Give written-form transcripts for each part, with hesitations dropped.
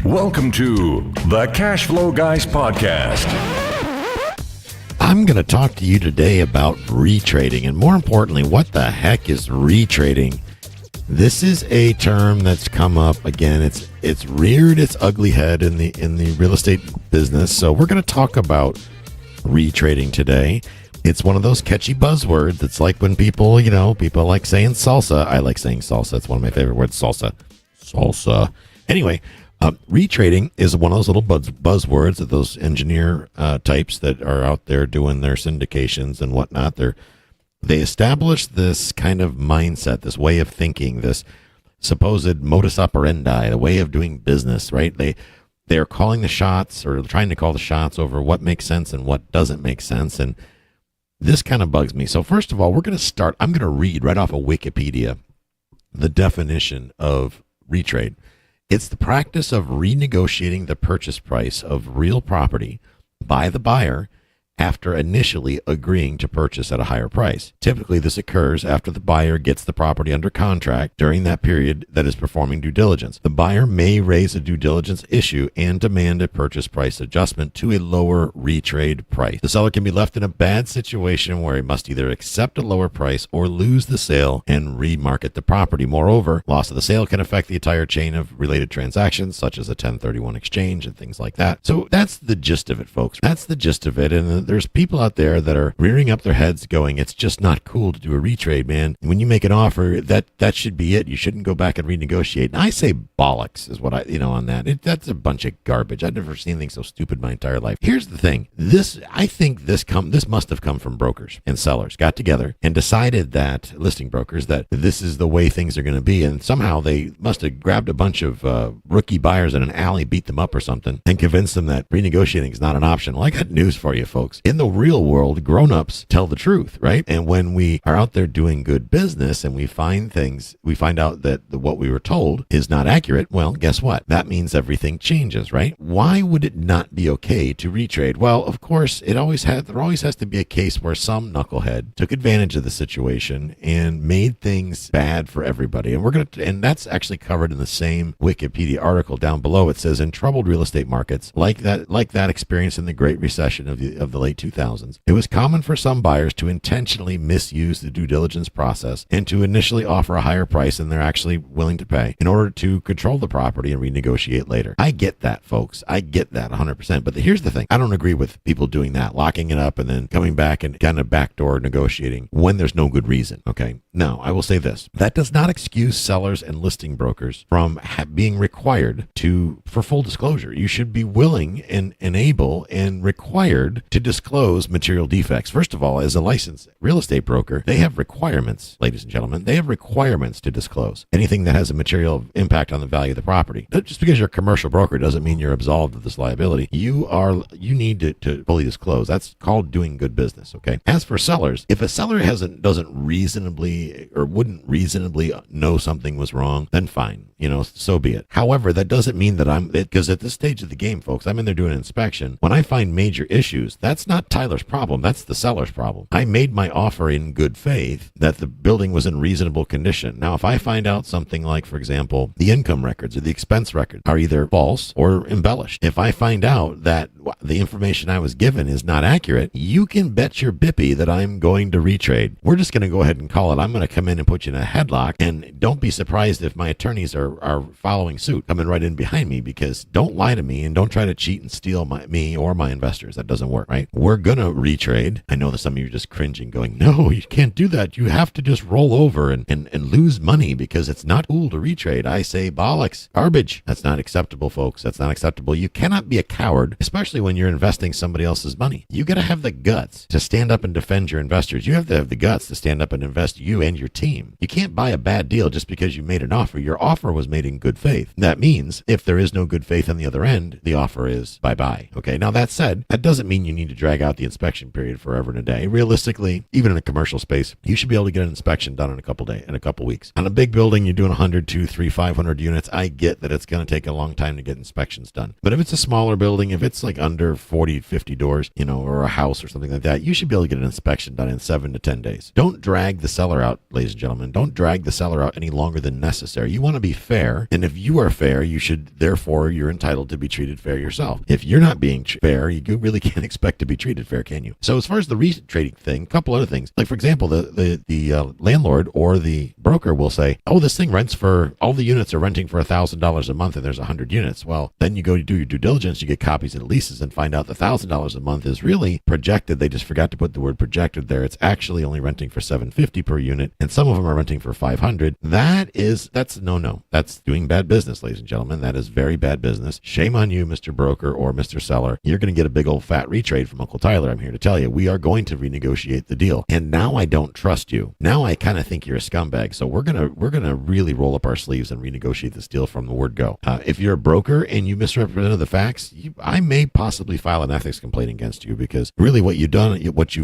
Welcome to the Cash Flow Guys podcast. I'm going to talk to you today about retrading, and more importantly, what the heck is retrading? This is a term that's come up again. It's reared its ugly head in the real estate business. So we're going to talk about retrading today. It's one of those catchy buzzwords. It's like when people like saying salsa. I like saying salsa. It's one of my favorite words, salsa. Anyway, retrading is one of those little buzzwords that those engineer types that are out there doing their syndications and whatnot. They establish this kind of mindset, this way of thinking, this supposed modus operandi, the way of doing business, right? They're calling the shots or trying to call the shots over what makes sense and what doesn't make sense. And this kind of bugs me. So first of all, I'm going to read right off of Wikipedia the definition of retrade. It's the practice of renegotiating the purchase price of real property by the buyer after initially agreeing to purchase at a higher price. Typically, this occurs after the buyer gets the property under contract during that period that is performing due diligence. The buyer may raise a due diligence issue and demand a purchase price adjustment to a lower retrade price. The seller can be left in a bad situation where he must either accept a lower price or lose the sale and remarket the property. Moreover, loss of the sale can affect the entire chain of related transactions, such as a 1031 exchange and things like that. So that's the gist of it, folks. That's the gist of it. And there's people out there that are rearing up their heads going, it's just not cool to do a retrade, man. When you make an offer, that should be it. You shouldn't go back and renegotiate. And I say bollocks is what on that. That's a bunch of garbage. I've never seen anything so stupid my entire life. Here's the thing. I think this must have come from brokers and sellers got together and decided that, listing brokers, that this is the way things are going to be. And somehow they must have grabbed a bunch of rookie buyers in an alley, beat them up or something, and convinced them that renegotiating is not an option. Well, I got news for you, folks. In the real world, grown-ups tell the truth, right? And when we are out there doing good business and we find out that what we were told is not accurate, well, guess what? That means everything changes, right? Why would it not be okay to retrade? Well, of course, there always has to be a case where some knucklehead took advantage of the situation and made things bad for everybody. And that's actually covered in the same Wikipedia article down below. It says, in troubled real estate markets, like that experience in the Great Recession of the late 2000s, it was common for some buyers to intentionally misuse the due diligence process and to initially offer a higher price than they're actually willing to pay in order to control the property and renegotiate later. I get that, folks. I get that 100%. But here's the thing. I don't agree with people doing that, locking it up and then coming back and kind of backdoor negotiating when there's no good reason. Okay. Now, I will say this. That does not excuse sellers and listing brokers from being required for full disclosure. You should be willing and able and required to disclose material defects. First of all, as a licensed real estate broker, they have requirements, ladies and gentlemen. They have requirements to disclose anything that has a material impact on the value of the property. Just because you're a commercial broker doesn't mean you're absolved of this liability. You need to fully disclose. That's called doing good business, okay? As for sellers, if a seller doesn't reasonably or wouldn't reasonably know something was wrong, then fine, so be it. However, that doesn't mean that because at this stage of the game, folks, I'm in there doing an inspection. When I find major issues, that's not Tyler's problem. That's the seller's problem. I made my offer in good faith that the building was in reasonable condition. Now, if I find out something like, for example, the income records or the expense records are either false or embellished, if I find out that the information I was given is not accurate, you can bet your bippy that I'm going to retrade. We're just going to go ahead and call it. I'm going to come in and put you in a headlock, and don't be surprised if my attorneys are following suit, coming right in behind me, because don't lie to me and don't try to cheat and steal me or my investors. That doesn't work, right? We're going to retrade. I know that some of you are just cringing, going, no, you can't do that. You have to just roll over and lose money because it's not cool to retrade. I say bollocks, garbage. That's not acceptable, folks. That's not acceptable. You cannot be a coward, especially when you're investing somebody else's money. You got to have the guts to stand up and defend your investors. You have to have the guts to stand up and invest you and your team. You can't buy a bad deal just because you made an offer. Your offer was made in good faith. That means if there is no good faith on the other end, the offer is bye-bye. Okay. Now that said, that doesn't mean you need to drag out the inspection period forever and a day. Realistically, even in a commercial space, you should be able to get an inspection done in a couple weeks. On a big building, you're doing 100, 200, 300, 500 units. I get that it's going to take a long time to get inspections done. But if it's a smaller building, if it's like under 40, 50 doors, or a house or something like that, you should be able to get an inspection done in 7 to 10 days. Don't drag the seller out, ladies and gentlemen. Don't drag the seller out any longer than necessary. You want to be fair. And if you are fair, you're entitled to be treated fair yourself. If you're not being fair, you really can't expect to be treated fair, can you? So as far as the retrading thing, a couple other things. Like, for example, the landlord or the broker will say, oh, this thing rents for, all the units are renting for $1,000 a month and there's 100 units. Well, then you go to do your due diligence, you get copies of the leases and find out the $1,000 a month is really projected. They just forgot to put the word projected there. It's actually only renting for $750 per unit, and some of them are renting for $500. That's no. That's doing bad business, ladies and gentlemen. That is very bad business. Shame on you, Mr. Broker or Mr. Seller. You're going to get a big old fat retrade from Uncle Tyler. I'm here to tell you, we are going to renegotiate the deal. And now I don't trust you. Now I kind of think you're a scumbag. So we're gonna really roll up our sleeves and renegotiate this deal from the word go. If you're a broker and you misrepresented the facts, I may possibly file an ethics complaint against you, because really what you've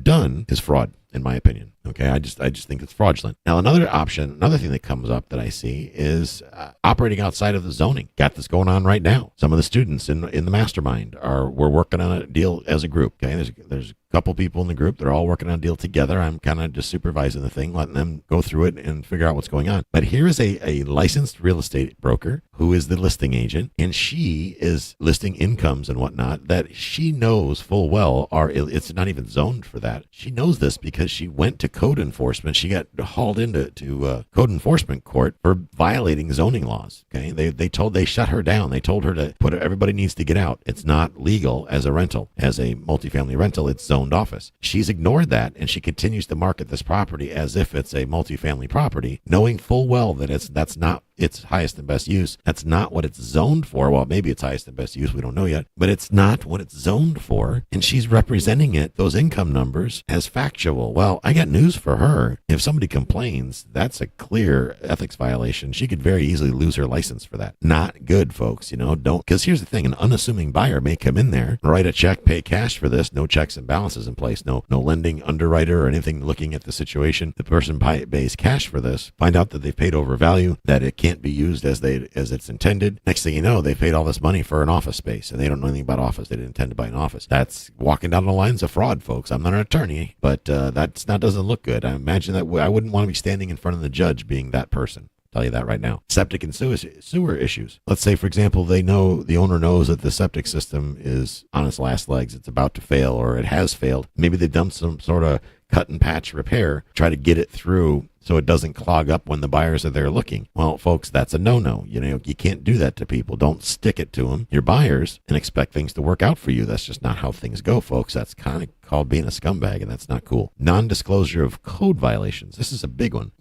done is fraud, in my opinion. Okay, I just think it's fraudulent. Now, another thing that comes up that I see is operating outside of the zoning. Got this going on right now. Some of the students in the mastermind we're working on a deal as a group. Okay, there's a couple people in the group. They're all working on a deal together. I'm kind of just supervising the thing, letting them go through it and figure out what's going on. But here is a licensed real estate broker who is the listing agent, and she is listing incomes and whatnot that she knows full well it's not even zoned for that. She knows this because she went to code enforcement. She got hauled into code enforcement court for violating zoning laws. Okay, they shut her down. They told her to everybody needs to get out. It's not legal as a rental, as a multifamily rental. It's zoned office. She's ignored that, and she continues to market this property as if it's a multifamily property, knowing full well that that's not its highest and best use. That's not what it's zoned for. Well, maybe it's highest and best use. We don't know yet, but it's not what it's zoned for. And she's representing those income numbers as factual. Well, I got news for her. If somebody complains, that's a clear ethics violation. She could very easily lose her license for that. Not good, folks. Don't, because here's the thing. An unassuming buyer may come in there, write a check, pay cash for this. No checks and balances in place. No lending underwriter or anything looking at the situation. The person pays cash for this, find out that they've paid over value, that it can't be used as it's intended. Next thing you know, they paid all this money for an office space, and they don't know anything about office. They didn't intend to buy an office. That's walking down the lines of fraud, folks. I'm not an attorney, but that doesn't look good. I imagine that I wouldn't want to be standing in front of the judge being that person. Tell you that right now. Septic and sewer issues. Let's say, for example, the owner knows that the septic system is on its last legs. It's about to fail, or it has failed. Maybe they've done some sort of cut and patch repair, try to get it through so it doesn't clog up when the buyers are there looking. Well, folks, that's a no-no. You can't do that to people. Don't stick it to them, your buyers, and expect things to work out for you. That's just not how things go, folks. That's kind of called being a scumbag, and that's not cool. Non-disclosure of code violations. This is a big one.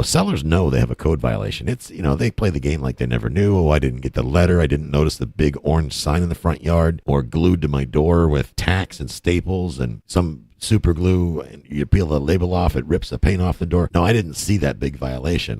Sellers know they have a code violation. It's, they play the game like they never knew. Oh, I didn't get the letter. I didn't notice the big orange sign in the front yard, or glued to my door with tacks and staples and some super glue, and you peel the label off, it rips the paint off the door. No, I didn't see that big violation.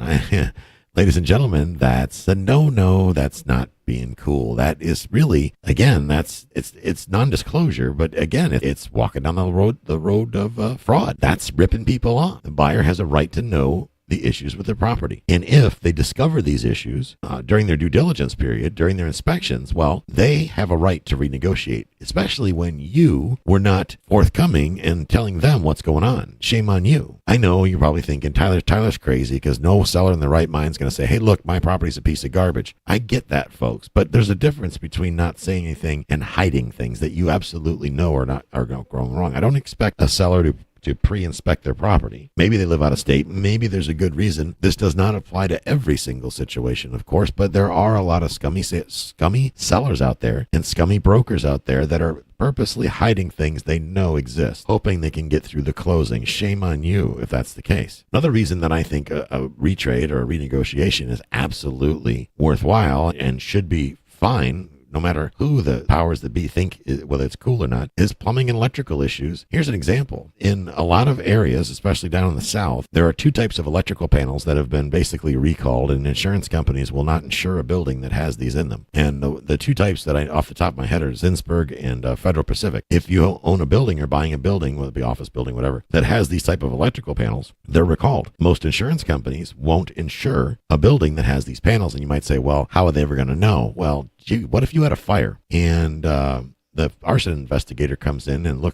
Ladies and gentlemen, that's a no. That's not being cool. That is really, again, it's non-disclosure, but again, it's walking down the road of fraud. That's ripping people off. The buyer has a right to know the issues with their property. And if they discover these issues during their due diligence period, during their inspections, well, they have a right to renegotiate, especially when you were not forthcoming and telling them what's going on. Shame on you. I know you're probably thinking, Tyler's crazy, because no seller in the right mind is going to say, hey, look, my property's a piece of garbage. I get that, folks, but there's a difference between not saying anything and hiding things that you absolutely know are going wrong. I don't expect a seller to pre-inspect their property. Maybe they live out of state. Maybe there's a good reason. This does not apply to every single situation, of course, but there are a lot of scummy sellers out there and scummy brokers out there that are purposely hiding things they know exist, hoping they can get through the closing. Shame on you if that's the case. Another reason that I think a retrade or a renegotiation is absolutely worthwhile and should be fine, no matter who the powers that be think, whether it's cool or not, is plumbing and electrical issues. Here's an example. In a lot of areas, especially down in the South, there are two types of electrical panels that have been basically recalled, and insurance companies will not insure a building that has these in them. And the two types that I, off the top of my head, are Zinsberg and Federal Pacific. If you own a building or buying a building, whether it be office building, whatever, that has these type of electrical panels, they're recalled. Most insurance companies won't insure a building that has these panels. And you might say, well, how are they ever going to know? Well, gee, what if you had a fire and the arson investigator comes in and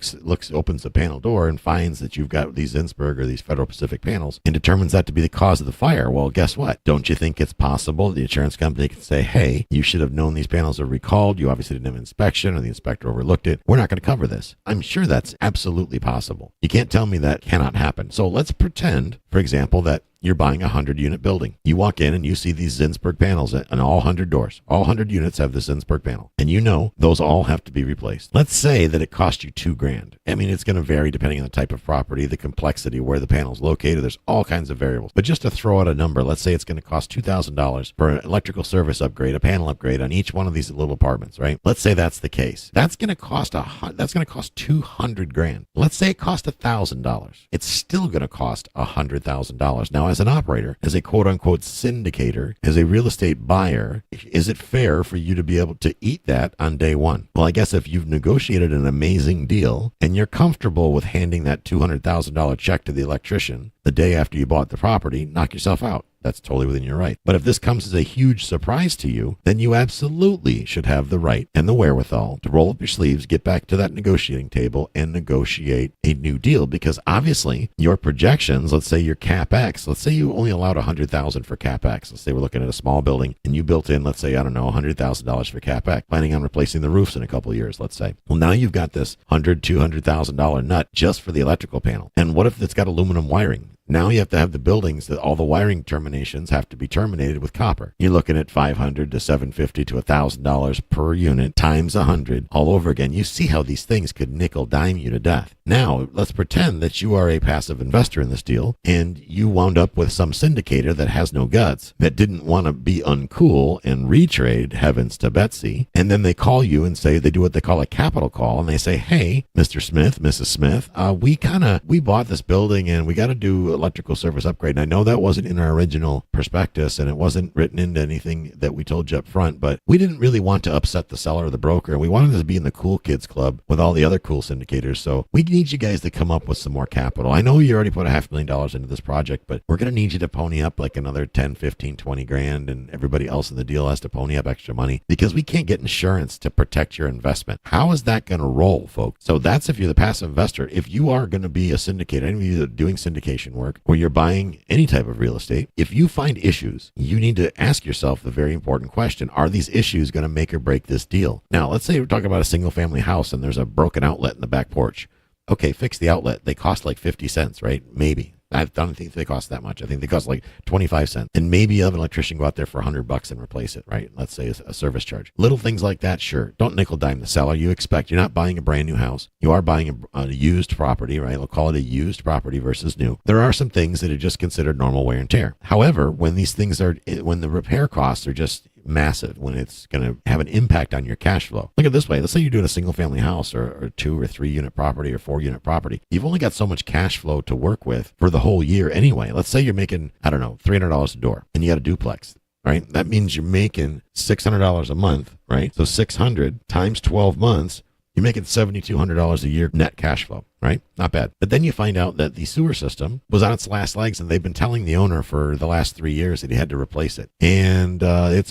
opens the panel door and finds that you've got these Zinsberg or these Federal Pacific panels and determines that to be the cause of the fire? Well, guess what? Don't you think it's possible the insurance company can say, hey, you should have known these panels are recalled. You obviously didn't have an inspection, or the inspector overlooked it. We're not going to cover this. I'm sure that's absolutely possible. You can't tell me that cannot happen. So let's pretend, for example, that you're buying a 100-unit building. You walk in and you see these Zinsberg panels on all 100 doors. All 100 units have the Zinsberg panel. And you know those all have to be replaced. Let's say that it cost you $2,000. I mean, it's going to vary depending on the type of property, the complexity, where the panel's located. There's all kinds of variables. But just to throw out a number, let's say it's going to cost $2,000 for an electrical service upgrade, a panel upgrade on each one of these little apartments, right? Let's say that's the case. That's going to cost $200,000. Let's say it cost $1,000. It's still going to cost $100,000. Now, as an operator, as a quote-unquote syndicator, as a real estate buyer, is it fair for you to be able to eat that on day one? Well, I guess if you've negotiated an amazing deal and you're comfortable with handing that $200,000 check to the electrician the day after you bought the property, knock yourself out. That's totally within your right. But if this comes as a huge surprise to you, then you absolutely should have the right and the wherewithal to roll up your sleeves, get back to that negotiating table, and negotiate a new deal. Because obviously your projections, let's say your CapEx, let's say you only allowed $100,000 for CapEx. Let's say we're looking at a small building and you built in, let's say, I don't know, $100,000 for CapEx, planning on replacing the roofs in a couple of years, let's say. Well, now you've got this $200,000 nut just for the electrical panel. And what if it's got aluminum wiring? Now you have to have the buildings that all the wiring terminations have to be terminated with copper. You're looking at $500 to $750 to $1,000 per unit times 100 all over again. You see how these things could nickel dime you to death. Now, let's pretend that you are a passive investor in this deal and you wound up with some syndicator that has no guts, that didn't want to be uncool and retrade, heavens to Betsy. And then they call you and say, they do what they call a capital call, and they say, hey, Mr. Smith, Mrs. Smith, we bought this building and we got to do electrical service upgrade. And I know that wasn't in our original prospectus and it wasn't written into anything that we told you up front, but we didn't really want to upset the seller or the broker. We wanted to be in the cool kids club with all the other cool syndicators. So we need you guys to come up with some more capital. I know you already put $500,000 into this project, but we're going to need you to pony up like another 10, 15, 20 grand, and everybody else in the deal has to pony up extra money because we can't get insurance to protect your investment. How is that going to roll, folks? So that's if you're the passive investor. If you are going to be a syndicator, any of you that are doing syndication work, or you're buying any type of real estate, if you find issues, you need to ask yourself the very important question: are these issues going to make or break this deal? Now, let's say we're talking about a single family house and there's a broken outlet in the back porch. Okay, fix the outlet. They cost like 50 cents, right? Maybe. I don't think they cost that much. I think they cost like 25 cents. And maybe you have an electrician go out there for $100 and replace it, right? Let's say a service charge. Little things like that, sure. Don't nickel dime the seller. You're not buying a brand new house. You are buying a used property, right? We'll call it a used property versus new. There are some things that are just considered normal wear and tear. However, when the repair costs are just massive, when it's going to have an impact on your cash flow. Look at it this way. Let's say you're doing a single family house or 2 or 3 unit property or 4 unit property. You've only got so much cash flow to work with for the whole year anyway. Let's say you're making, I don't know, $300 a door and you got a duplex, right? That means you're making $600 a month, right? So 600 times 12 months, you're making $7,200 a year net cash flow, right? Not bad. But then you find out that the sewer system was on its last legs, and they've been telling the owner for the last 3 years that he had to replace it. And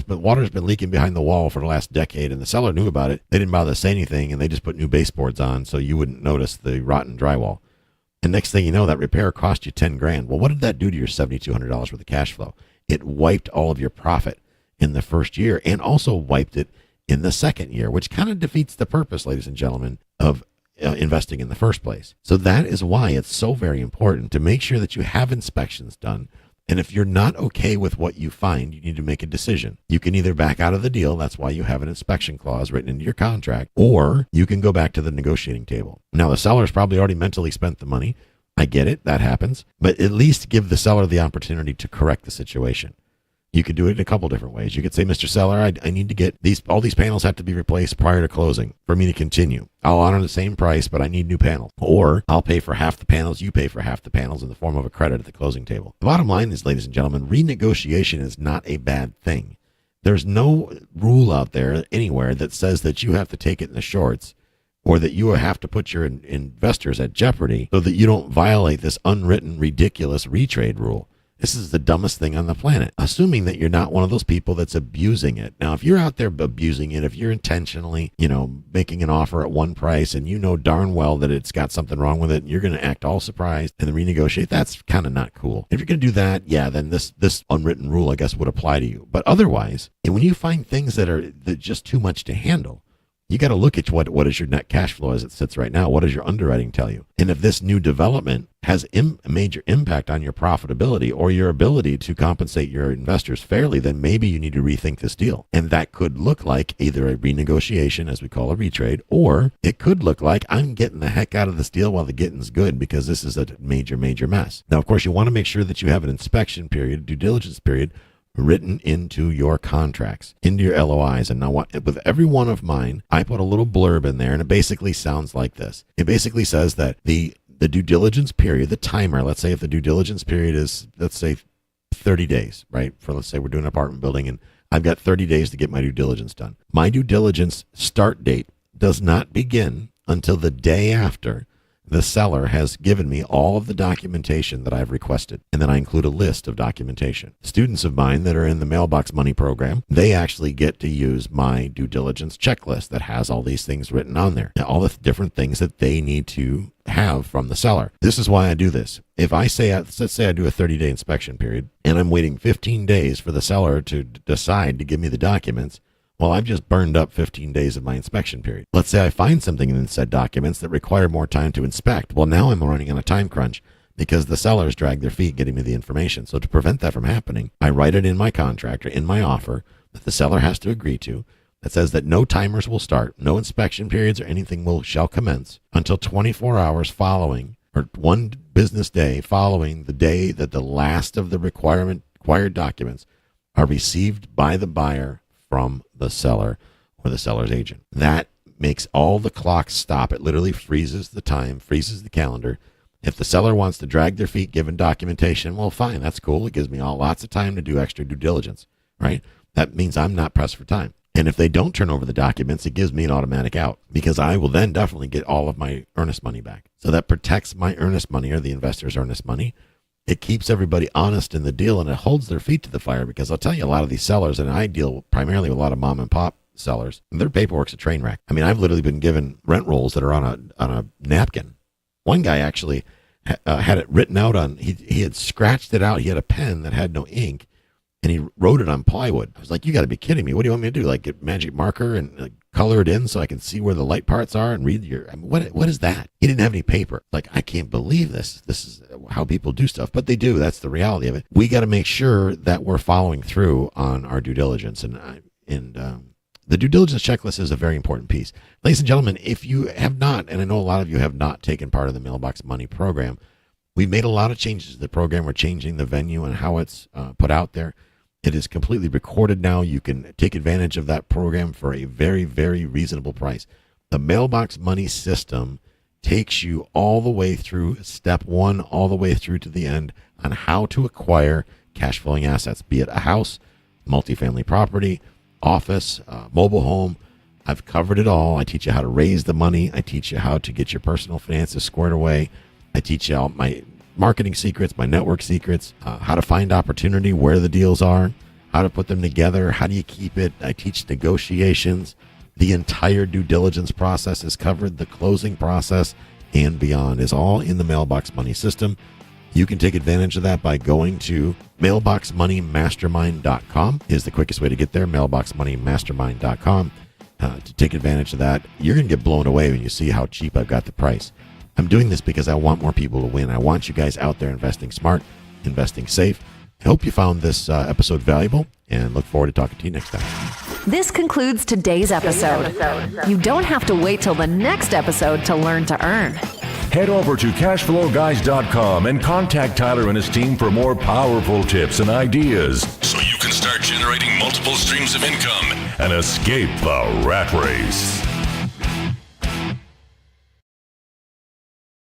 water's been leaking behind the wall for the last decade, and the seller knew about it. They didn't bother to say anything, and they just put new baseboards on so you wouldn't notice the rotten drywall. And next thing you know, that repair cost you 10 grand. Well, what did that do to your $7,200 worth of cash flow? It wiped all of your profit in the first year and also wiped it in the second year, which kind of defeats the purpose, ladies and gentlemen, of investing in the first place. So that is why it's so very important to make sure that you have inspections done. And if you're not okay with what you find, you need to make a decision. You can either back out of the deal, that's why you have an inspection clause written into your contract, or you can go back to the negotiating table. Now, the seller's probably already mentally spent the money. I get it, that happens. But at least give the seller the opportunity to correct the situation. You could do it in a couple different ways. You could say, Mr. Seller, I need to get all these panels have to be replaced prior to closing for me to continue. I'll honor the same price, but I need new panels. Or I'll pay for half the panels, you pay for half the panels in the form of a credit at the closing table. The bottom line is, ladies and gentlemen, renegotiation is not a bad thing. There's no rule out there anywhere that says that you have to take it in the shorts or that you have to put your investors at jeopardy so that you don't violate this unwritten, ridiculous retrade rule. This is the dumbest thing on the planet, assuming that you're not one of those people that's abusing it. Now, if you're out there abusing it, if you're intentionally, making an offer at one price and you know darn well that it's got something wrong with it, and you're going to act all surprised and then renegotiate, that's kind of not cool. If you're going to do that, yeah, then this unwritten rule, I guess, would apply to you. But otherwise, and when you find things that are just too much to handle, you got to look at what is your net cash flow as it sits right now. What does your underwriting tell you? And if this new development has a major impact on your profitability or your ability to compensate your investors fairly, then maybe you need to rethink this deal. And that could look like either a renegotiation, as we call a retrade, or it could look like I'm getting the heck out of this deal while the getting's good because this is a major, major mess. Now, of course, you want to make sure that you have an inspection period, due diligence period, written into your contracts, into your LOIs. And now with every one of mine, I put a little blurb in there, and it basically sounds like this. It basically says that the due diligence period, the timer, let's say if the due diligence period is, let's say 30 days, right? Let's say we're doing an apartment building and I've got 30 days to get my due diligence done. My due diligence start date does not begin until the day after the seller has given me all of the documentation that I've requested. And then I include a list of documentation. Students of mine that are in the Mailbox Money program, they actually get to use my due diligence checklist that has all these things written on there. All the different things that they need to have from the seller. This is why I do this. If I say, let's say I do a 30-day inspection period and I'm waiting 15 days for the seller to decide to give me the documents, well, I've just burned up 15 days of my inspection period. Let's say I find something in said documents that require more time to inspect. Well, now I'm running on a time crunch because the sellers drag their feet getting me the information. So to prevent that from happening, I write it in my contract or in my offer that the seller has to agree to that says that no timers will start, no inspection periods or anything shall commence until 24 hours following or one business day following the day that the last of the required documents are received by the buyer from the seller or the seller's agent. That makes all the clocks stop. It literally freezes the time, freezes the calendar. If the seller wants to drag their feet given documentation, well, fine, that's cool. It gives me lots of time to do extra due diligence, right? That means I'm not pressed for time. And if they don't turn over the documents, it gives me an automatic out because I will then definitely get all of my earnest money back. So that protects my earnest money or the investor's earnest money. It keeps everybody honest in the deal, and it holds their feet to the fire because I'll tell you, a lot of these sellers, and I deal primarily with a lot of mom and pop sellers, their paperwork's a train wreck. I mean, I've literally been given rent rolls that are on a napkin. One guy actually had it written out on, he had scratched it out. He had a pen that had no ink, and he wrote it on plywood. I was like, you got to be kidding me. What do you want me to do? Like get magic marker and color it in so I can see where the light parts are and read what is that? He didn't have any paper. Like, I can't believe this. This is how people do stuff, but they do. That's the reality of it. We got to make sure that we're following through on our due diligence, and the due diligence checklist is a very important piece. Ladies and gentlemen, if you have not, and I know a lot of you have not taken part of the Mailbox Money program, we've made a lot of changes to the program. We're changing the venue and how it's put out there. It is completely recorded now. You can take advantage of that program for a very, very reasonable price. The Mailbox Money system takes you all the way through step one, all the way through to the end on how to acquire cash flowing assets, be it a house, multifamily property, office, mobile home. I've covered it all. I teach you how to raise the money. I teach you how to get your personal finances squared away. I teach you all my marketing secrets, my network secrets, how to find opportunity, where the deals are, how to put them together, how do you keep it. I teach negotiations. The entire due diligence process is covered. The closing process and beyond is all in the Mailbox Money system. You can take advantage of that by going to mailboxmoneymastermind.com is the quickest way to get there, mailboxmoneymastermind.com. To take advantage of that, you're going to get blown away when you see how cheap I've got the price. I'm doing this because I want more people to win. I want you guys out there investing smart, investing safe. I hope you found this episode valuable and look forward to talking to you next time. This concludes today's episode. You don't have to wait till the next episode to learn to earn. Head over to cashflowguys.com and contact Tyler and his team for more powerful tips and ideas so you can can start generating multiple streams of income and escape the rat race.